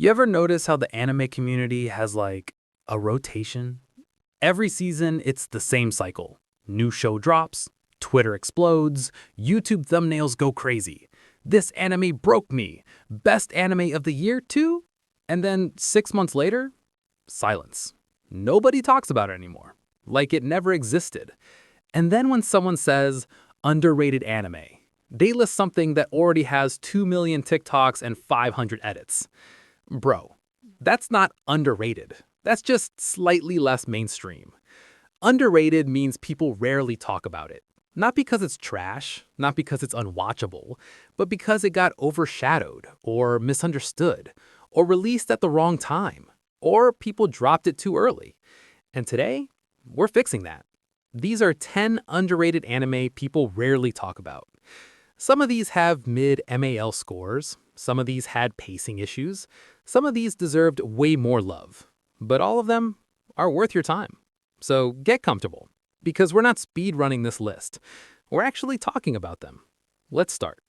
You ever notice how the anime community has like a rotation? Every season, it's the same cycle. New show drops, Twitter explodes, YouTube thumbnails go crazy. This anime broke me. Best anime of the year, too? And then 6 months later, silence. Nobody talks about it anymore. Like it never existed. And then when someone says underrated anime, they list something that already has 2 million TikToks and 500 edits. Bro, that's not underrated. That's just slightly less mainstream. Underrated means people rarely talk about it. Not because it's trash, not because it's unwatchable, but because it got overshadowed or misunderstood or released at the wrong time or people dropped it too early. And today, we're fixing that. These are 10 underrated anime people rarely talk about. Some of these have mid-MAL scores, some of these had pacing issues, some of these deserved way more love, but all of them are worth your time. So get comfortable, because we're not speedrunning this list. We're actually talking about them. Let's start.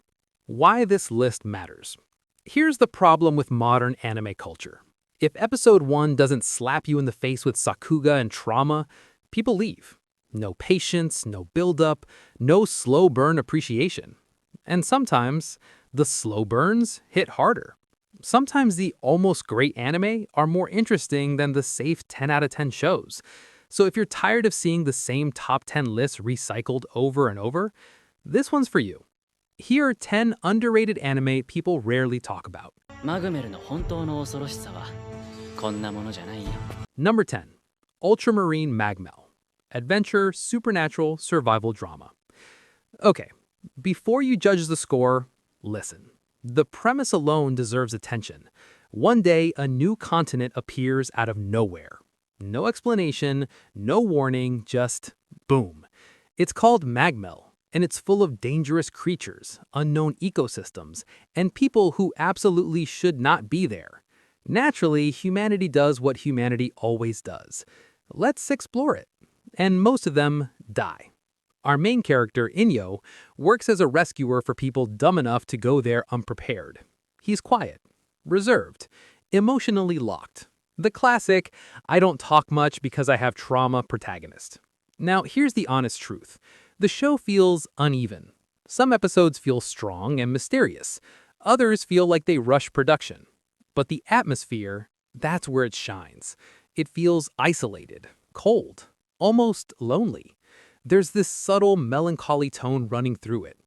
Why this list matters. Here's the problem with modern anime culture. If episode 1 doesn't slap you in the face with sakuga and trauma, people leave. No patience, no build-up, no slow burn appreciation. And sometimes, the slow burns hit harder. Sometimes the almost great anime are more interesting than the safe 10 out of 10 shows. So if you're tired of seeing the same top 10 lists recycled over and over, this one's for you. Here are 10 underrated anime people rarely talk about. Number 10. Ultramarine Magmel. Adventure, supernatural, survival drama. Okay, before you judge the score, listen. The premise alone deserves attention. One day, a new continent appears out of nowhere. No explanation, no warning, just boom. It's called Magmel, and it's full of dangerous creatures, unknown ecosystems, and people who absolutely should not be there. Naturally, humanity does what humanity always does. Let's explore it. And most of them die. Our main character, Inyo, works as a rescuer for people dumb enough to go there unprepared. He's quiet, reserved, emotionally locked. The classic, I don't talk much because I have trauma protagonist. Now, here's the honest truth. The show feels uneven. Some episodes feel strong and mysterious. Others feel like they rush production. But the atmosphere, that's where it shines. It feels isolated, cold, almost lonely. There's this subtle melancholy tone running through it.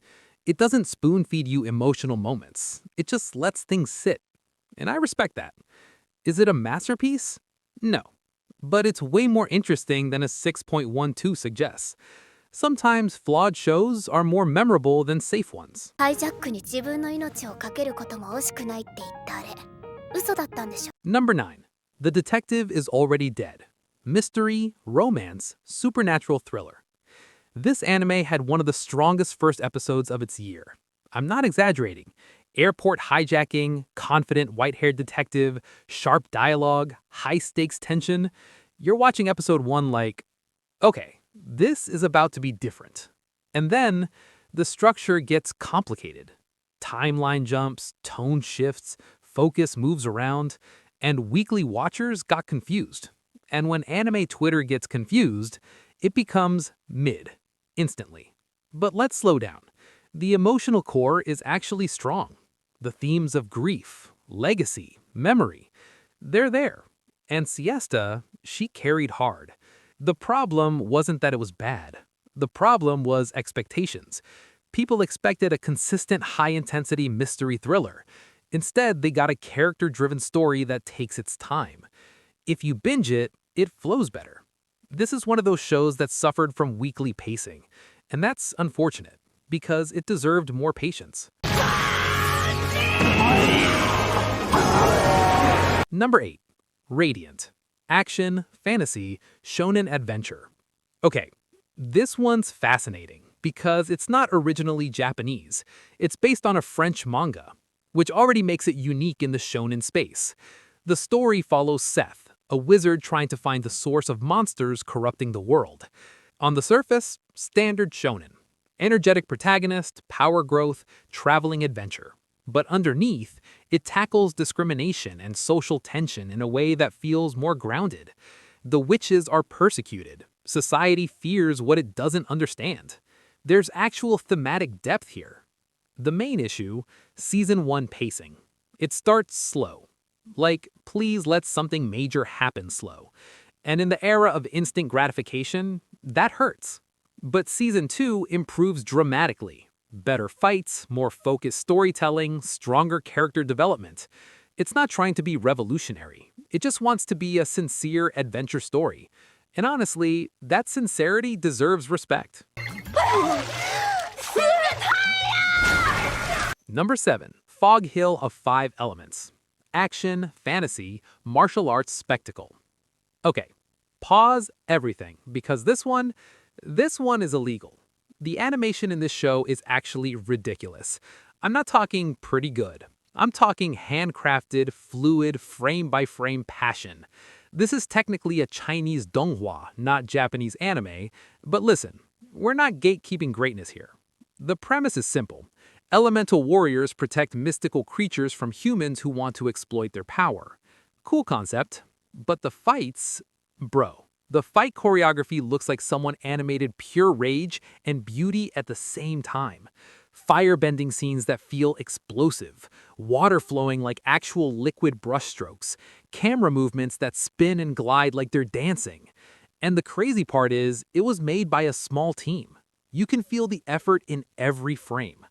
It doesn't spoon-feed you emotional moments. It just lets things sit. And I respect that. Is it a masterpiece? No. But it's way more interesting than a 6.12 suggests. Sometimes flawed shows are more memorable than safe ones. Number 9. The Detective is Already Dead. Mystery, romance, supernatural thriller. This anime had one of the strongest first episodes of its year. I'm not exaggerating. Airport hijacking, confident white-haired detective, sharp dialogue, high-stakes tension. You're watching episode 1 like, okay, this is about to be different. And then, the structure gets complicated. Timeline jumps, tone shifts, focus moves around, and weekly watchers got confused. And when anime Twitter gets confused, it becomes mid. Instantly. But let's slow down. The emotional core is actually strong. The themes of grief, legacy, memory, they're there. And Siesta, she carried hard. The problem wasn't that it was bad. The problem was expectations. People expected a consistent high-intensity mystery thriller. Instead, they got a character-driven story that takes its time. If you binge it, it flows better. This is one of those shows that suffered from weekly pacing, and that's unfortunate, because it deserved more patience. Number 8. Radiant. Action, fantasy, shonen adventure. Okay, this one's fascinating, because it's not originally Japanese. It's based on a French manga, which already makes it unique in the shonen space. The story follows Seth, a wizard trying to find the source of monsters corrupting the world. On the surface, standard shonen. Energetic protagonist, power growth, traveling adventure. But underneath, It tackles discrimination and social tension in a way that feels more grounded. The witches are persecuted. Society fears what it doesn't understand. There's actual thematic depth here. The main issue, Season 1 pacing. It starts slow. Like, please let something major happen slow. And in the era of instant gratification, that hurts. But Season 2 improves dramatically. Better fights, more focused storytelling, stronger character development. It's not trying to be revolutionary. It just wants to be a sincere adventure story. And honestly, that sincerity deserves respect. Number 7. Fog Hill of 5 Elements. Action, fantasy, martial arts spectacle. Okay, pause everything, because this one is illegal. The animation in this show is actually ridiculous. I'm not talking pretty good. I'm talking handcrafted, fluid, frame-by-frame passion. This is technically a Chinese donghua, not Japanese anime, but listen, we're not gatekeeping greatness here. The premise is simple. Elemental warriors protect mystical creatures from humans who want to exploit their power. Cool concept, but the fights... Bro, the fight choreography looks like someone animated pure rage and beauty at the same time. Firebending scenes that feel explosive, water flowing like actual liquid brushstrokes, camera movements that spin and glide like they're dancing. And the crazy part is, it was made by a small team. You can feel the effort in every frame.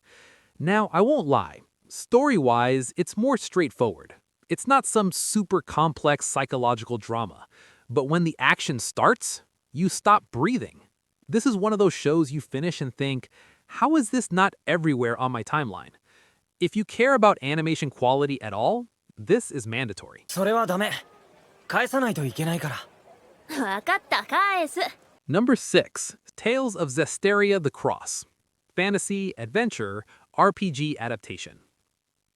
Now, I won't lie, story-wise, it's more straightforward. It's not some super complex psychological drama. But when the action starts, you stop breathing. This is one of those shows you finish and think, how is this not everywhere on my timeline? If you care about animation quality at all, this is mandatory. それはダメ。返さないといけないから。わかった、返す。Number 6. Tales of Zestiria the Cross. Fantasy, adventure, RPG adaptation.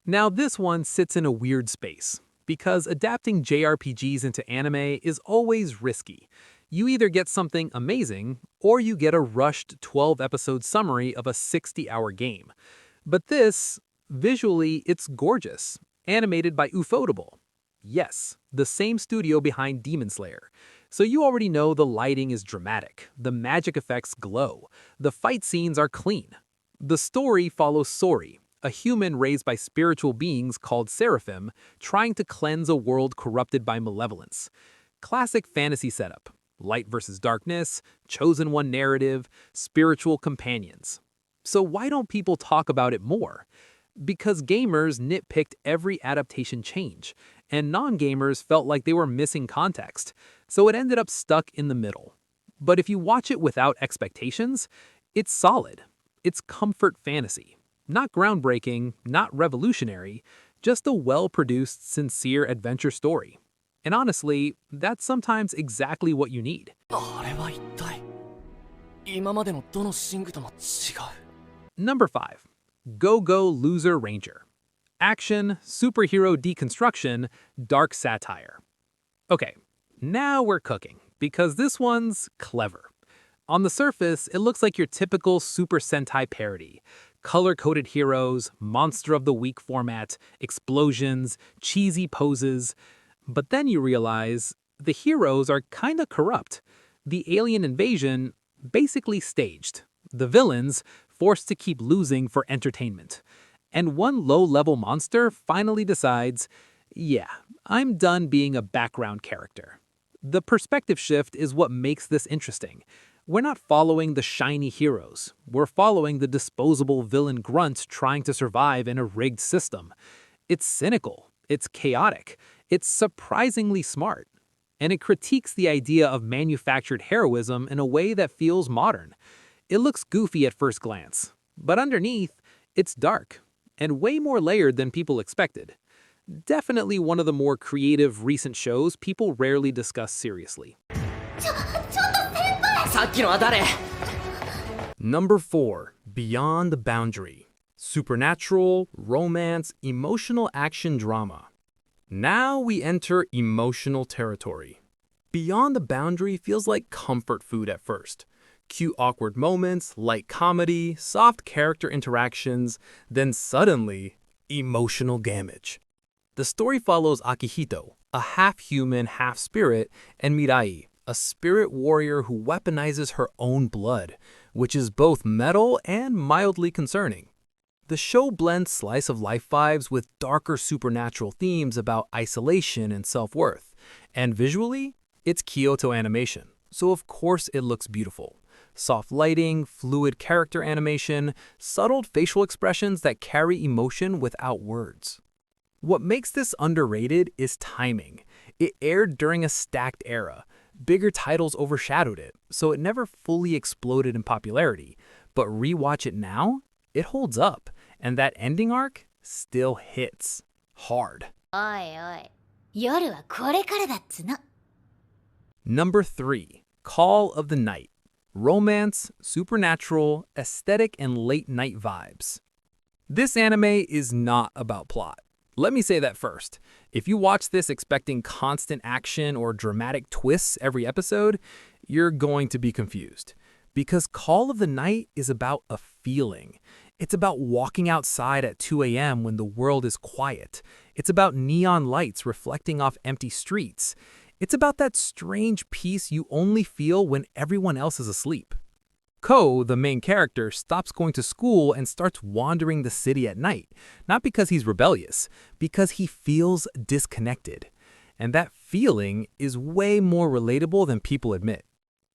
Now this one sits in a weird space, because adapting JRPGs into anime is always risky. You either get something amazing, or you get a rushed 12-episode summary of a 60-hour game. But this, visually, it's gorgeous, animated by Ufotable. Yes, the same studio behind Demon Slayer. So you already know the lighting is dramatic, the magic effects glow, the fight scenes are clean. The story follows Sori, a human raised by spiritual beings called Seraphim, trying to cleanse a world corrupted by malevolence. Classic fantasy setup. Light versus darkness, chosen one narrative, spiritual companions. So why don't people talk about it more? Because gamers nitpicked every adaptation change, and non-gamers felt like they were missing context, so it ended up stuck in the middle. But if you watch it without expectations, it's solid. It's comfort fantasy. Not groundbreaking, not revolutionary, just a well-produced, sincere adventure story. And honestly, that's sometimes exactly what you need. あれは一体、今までのどの寝具とも違う。Number 5. Go Go Loser Ranger. Action, superhero deconstruction, dark satire. Okay, now we're cooking, because this one's clever. On the surface, it looks like your typical Super Sentai parody. Color-coded heroes, monster of the week format, explosions, cheesy poses. But then you realize the heroes are kinda corrupt. The alien invasion, basically staged. The villains, forced to keep losing for entertainment. And one low-level monster finally decides, yeah, I'm done being a background character. The perspective shift is what makes this interesting. We're not following the shiny heroes. We're following the disposable villain grunt trying to survive in a rigged system. It's cynical. It's chaotic. It's surprisingly smart. And it critiques the idea of manufactured heroism in a way that feels modern. It looks goofy at first glance, but underneath, it's dark and way more layered than people expected. Definitely one of the more creative recent shows people rarely discuss seriously. さっきのは誰？ Number 4. Beyond the Boundary. Supernatural, romance, emotional action drama. Now we enter emotional territory. Beyond the Boundary feels like comfort food at first. Cute awkward moments, light comedy, soft character interactions, then suddenly, emotional damage. The story follows Akihito, a half-human, half-spirit, and Mirai, a spirit warrior who weaponizes her own blood, which is both metal and mildly concerning. The show blends slice-of-life vibes with darker supernatural themes about isolation and self-worth. And visually, it's Kyoto animation, so of course it looks beautiful. Soft lighting, fluid character animation, subtle facial expressions that carry emotion without words. What makes this underrated is timing. It aired during a stacked era. Bigger titles overshadowed it, so it never fully exploded in popularity. But rewatch it now, it holds up, and that ending arc still hits hard. おいおい、夜はこれからだっつの。 Number 3, Call of the Night. Romance, supernatural, aesthetic, and late-night vibes. This anime is not about plot. Let me say that first. If you watch this expecting constant action or dramatic twists every episode, you're going to be confused. Because Call of the Night is about a feeling. It's about walking outside at 2 a.m. when the world is quiet. It's about neon lights reflecting off empty streets. It's about that strange peace you only feel when everyone else is asleep. Ko, the main character, stops going to school and starts wandering the city at night, not because he's rebellious, because he feels disconnected. And that feeling is way more relatable than people admit.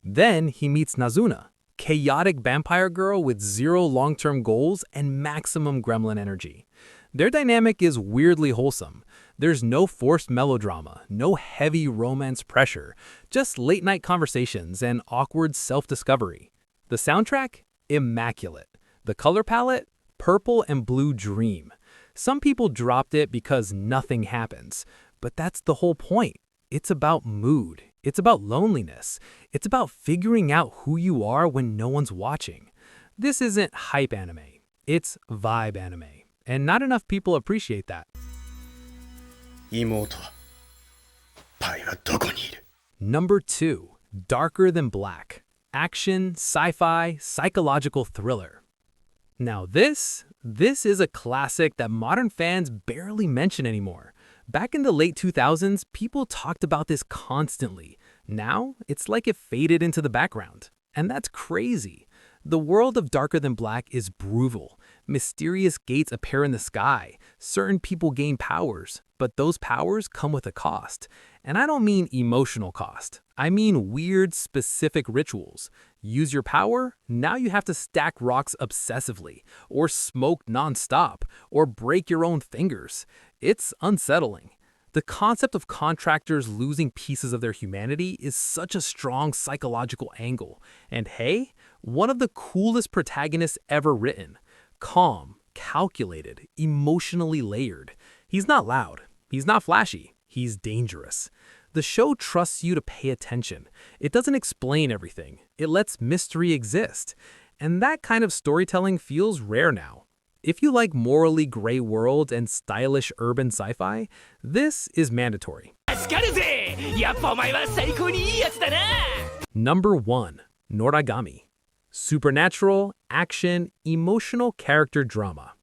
Then he meets Nazuna, chaotic vampire girl with zero long-term goals and maximum gremlin energy. Their dynamic is weirdly wholesome. There's no forced melodrama, no heavy romance pressure, just late-night conversations and awkward self-discovery. The soundtrack? Immaculate. The color palette? Purple and blue dream. Some people dropped it because nothing happens, but that's the whole point. It's about mood. It's about loneliness. It's about figuring out who you are when no one's watching. This isn't hype anime. It's vibe anime. And not enough people appreciate that. 妹はパイはどこにいる Number 2, Darker Than Black. Action, sci-fi, psychological thriller. Now this is a classic that modern fans barely mention anymore. Back in the late 2000s, people talked about this constantly. Now, it's like it faded into the background. And that's crazy. The world of Darker Than Black is brutal. Mysterious gates appear in the sky. Certain people gain powers, but those powers come with a cost. And I don't mean emotional cost. I mean weird, specific rituals. Use your power, now you have to stack rocks obsessively, or smoke nonstop, or break your own fingers. It's unsettling. The concept of contractors losing pieces of their humanity is such a strong psychological angle. And hey, one of the coolest protagonists ever written. Calm, calculated, emotionally layered. He's not loud. He's not flashy. He's dangerous. The show trusts you to pay attention. It doesn't explain everything. It lets mystery exist. And that kind of storytelling feels rare now. If you like morally gray worlds and stylish urban sci-fi, this is mandatory. Number 1, Noragami. Supernatural, action, emotional character drama.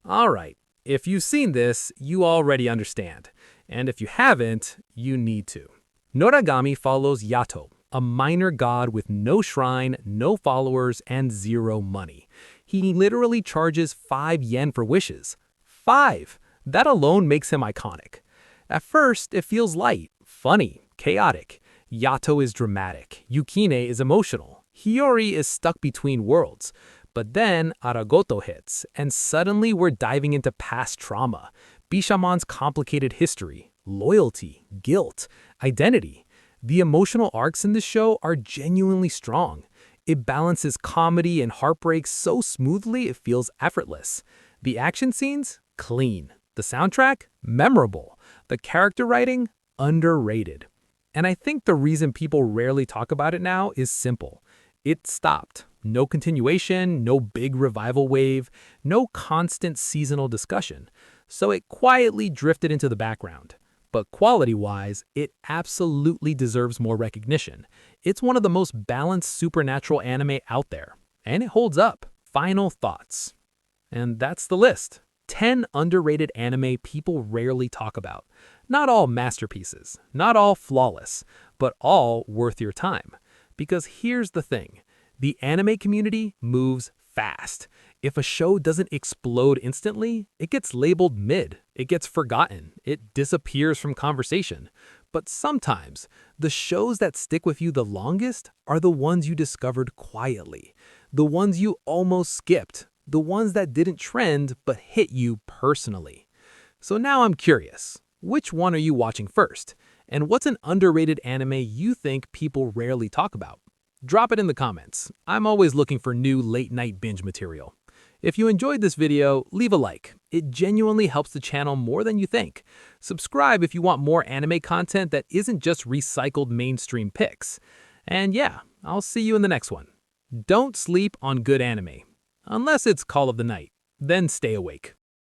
Alright, if you've seen this, you already understand. And if you haven't, you need to. Noragami follows Yato, a minor god with no shrine, no followers, and zero money. He literally charges 5 yen for wishes. 5! That alone makes him iconic. At first, it feels light, funny, chaotic. Yato is dramatic. Yukine is emotional. Hiyori is stuck between worlds. But then Aragoto hits, and suddenly we're diving into past trauma. Bishamon's complicated history, loyalty, guilt, identity. The emotional arcs in this show are genuinely strong. It balances comedy and heartbreak so smoothly it feels effortless. The action scenes? Clean. The soundtrack? Memorable. The character writing? Underrated. And I think the reason people rarely talk about it now is simple. It stopped. No continuation, no big revival wave, no constant seasonal discussion. So it quietly drifted into the background. But quality-wise, it absolutely deserves more recognition. It's one of the most balanced supernatural anime out there. And it holds up. Final thoughts. And that's the list. 10 underrated anime people rarely talk about. Not all masterpieces, not all flawless, but all worth your time. Because here's the thing, the anime community moves fast. If a show doesn't explode instantly, it gets labeled mid, it gets forgotten, it disappears from conversation. But sometimes, the shows that stick with you the longest are the ones you discovered quietly, the ones you almost skipped, the ones that didn't trend but hit you personally. So now I'm curious, which one are you watching first? And what's an underrated anime you think people rarely talk about? Drop it in the comments. I'm always looking for new late-night binge material. If you enjoyed this video, leave a like. It genuinely helps the channel more than you think. Subscribe if you want more anime content that isn't just recycled mainstream picks. And yeah, I'll see you in the next one. Don't sleep on good anime. Unless it's Call of the Night, then stay awake.